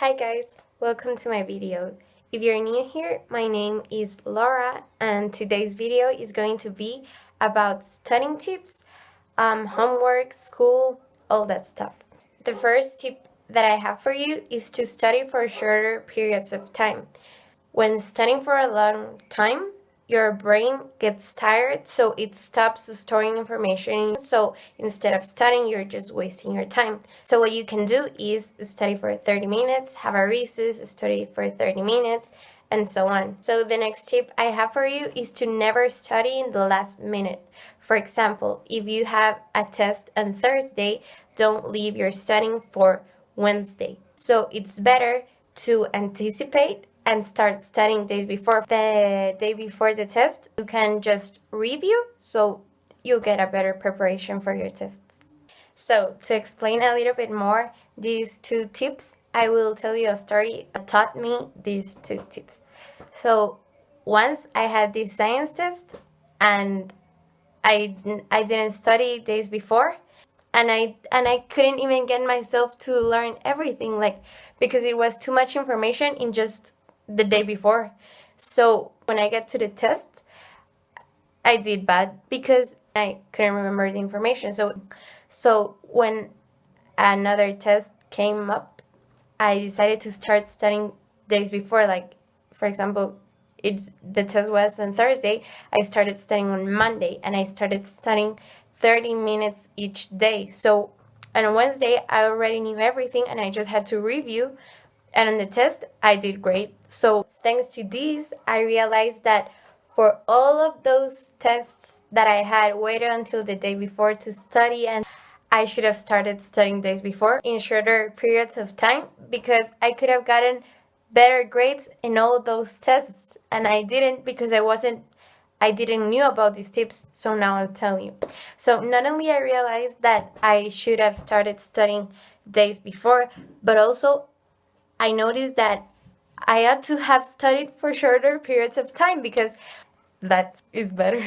Hi guys, welcome to my video. If you're new here, my name is Laura and today's video is going to be about studying tips, homework, school, all that stuff. The first tip that I have for you is to study for shorter periods of time. When studying for a long time, your brain gets tired, so it stops storing information. So instead of studying, you're just wasting your time. So what you can do is study for 30 minutes, have a recess, study for 30 minutes, and so on. So the next tip I have for you is to never study in the last minute. For example, if you have a test on Thursday, don't leave your studying for Wednesday. So it's better to anticipate and start studying days before. The day before the test, you can just review, so you'll get a better preparation for your tests. So to explain a little bit more these two tips, I will tell you a story that taught me these two tips. So once I had this science test and I didn't study days before, and I couldn't even get myself to learn everything, like, because it was too much information in just the day before. So when I get to the test, I did bad because I couldn't remember the information. So when another test came up, I decided to start studying days before. Like, for example, the test was on Thursday. I started studying on Monday, and I started studying 30 minutes each day. So on Wednesday, I already knew everything, and I just had to review. And on the test, I did great. So thanks to this, I realized that for all of those tests that I had waited until the day before to study, and I should have started studying days before in shorter periods of time, because I could have gotten better grades in all those tests, and I didn't, because I didn't knew about these tips. So now I'll tell you. So not only I realized that I should have started studying days before, but also I noticed that I had to have studied for shorter periods of time, because that is better.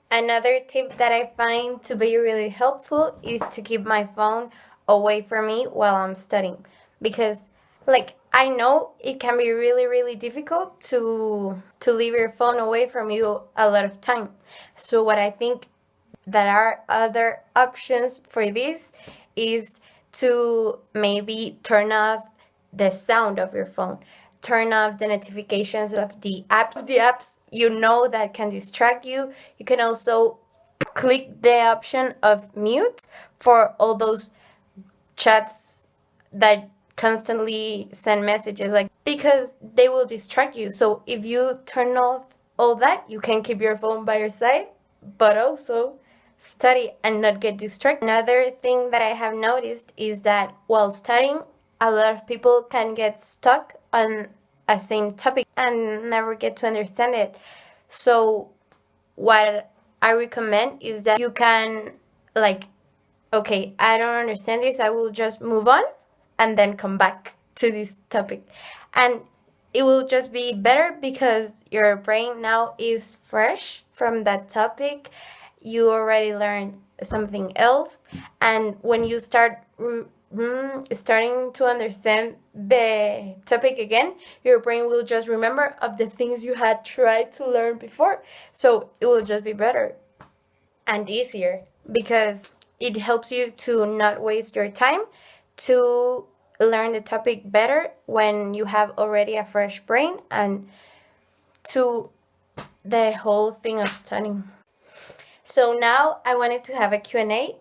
Another tip that I find to be really helpful is to keep my phone away from me while I'm studying, because, like, I know it can be really, really difficult to leave your phone away from you a lot of time. So what I think that are other options for this is to maybe turn off the sound of your phone, turn off the notifications of the apps you know that can distract you. You can also click the option of mute for all those chats that constantly send messages, like, because they will distract you. So if you turn off all that, you can keep your phone by your side, but also study and not get distracted. Another thing that I have noticed is that while studying, a lot of people can get stuck on a same topic and never get to understand it. So what I recommend is that you can, like, okay, I don't understand this, I will just move on and then come back to this topic. And it will just be better because your brain now is fresh from that topic. You already learned something else, and when you start starting to understand the topic again, your brain will just remember of the things you had tried to learn before. So it will just be better and easier, because it helps you to not waste your time, to learn the topic better when you have already a fresh brain, and to the whole thing of studying. So now I wanted to have a Q&A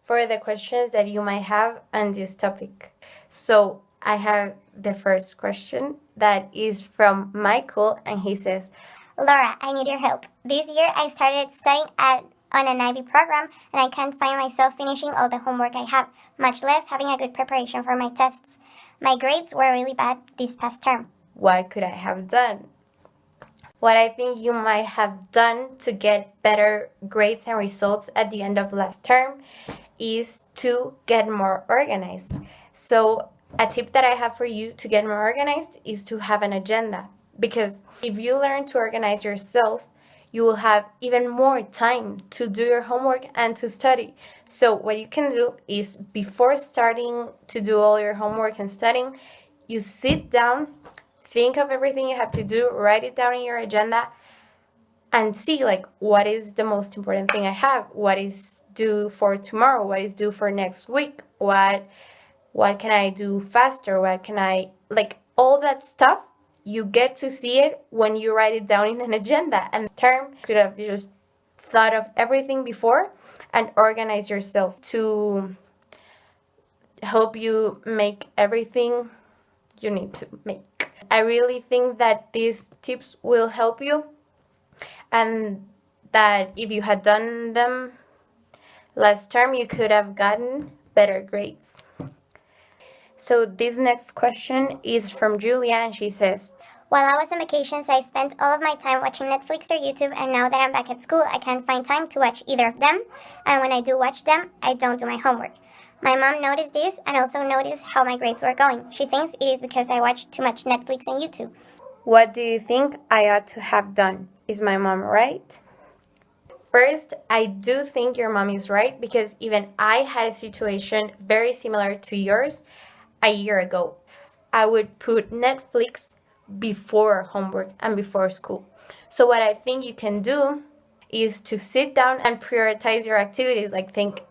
for the questions that you might have on this topic. So I have the first question that is from Michael, and he says, Laura, I need your help. This year I started studying on an IB program, and I can't find myself finishing all the homework I have, much less having a good preparation for my tests. My grades were really bad this past term. What could I have done? What I think you might have done to get better grades and results at the end of last term is to get more organized. So a tip that I have for you to get more organized is to have an agenda, because if you learn to organize yourself, you will have even more time to do your homework and to study. So what you can do is, before starting to do all your homework and studying, you sit down, think of everything you have to do, write it down in your agenda, and see like what is the most important thing I have, what is due for tomorrow, what is due for next week, what can I do faster, what can I, like all that stuff. You get to see it when you write it down in an agenda. And this term could have just thought of everything before and organize yourself to help you make everything you need to make. I really think that these tips will help you, and that if you had done them last term, you could have gotten better grades. So this next question is from Julia, and she says, While I was on vacations, I spent all of my time watching Netflix or YouTube, and now that I'm back at school, I can't find time to watch either of them, and when I do watch them, I don't do my homework. My mom noticed this and also noticed how my grades were going. She thinks it is because I watch too much Netflix and YouTube. what do you think I ought to have done? Is my mom right? First, I do think your mom is right, because even I had a situation very similar to yours a year ago. I would put Netflix before homework and before school. So what I think you can do is to sit down and prioritize your activities. Like think,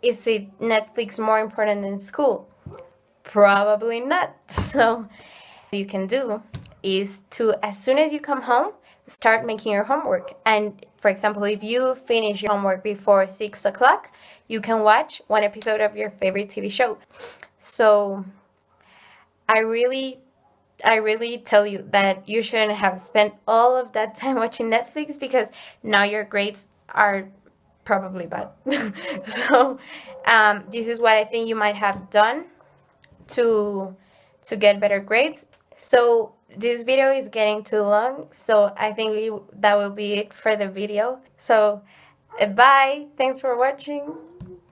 is it Netflix more important than school? Probably not. So what you can do is to, as soon as you come home, start making your homework. And for example, if you finish your homework before 6 o'clock, you can watch one episode of your favorite TV show. So I really tell you that you shouldn't have spent all of that time watching Netflix, because now your grades are probably bad. So this is what I think you might have done to get better grades. So this video is getting too long, so I think that will be it for the video. So bye, thanks for watching.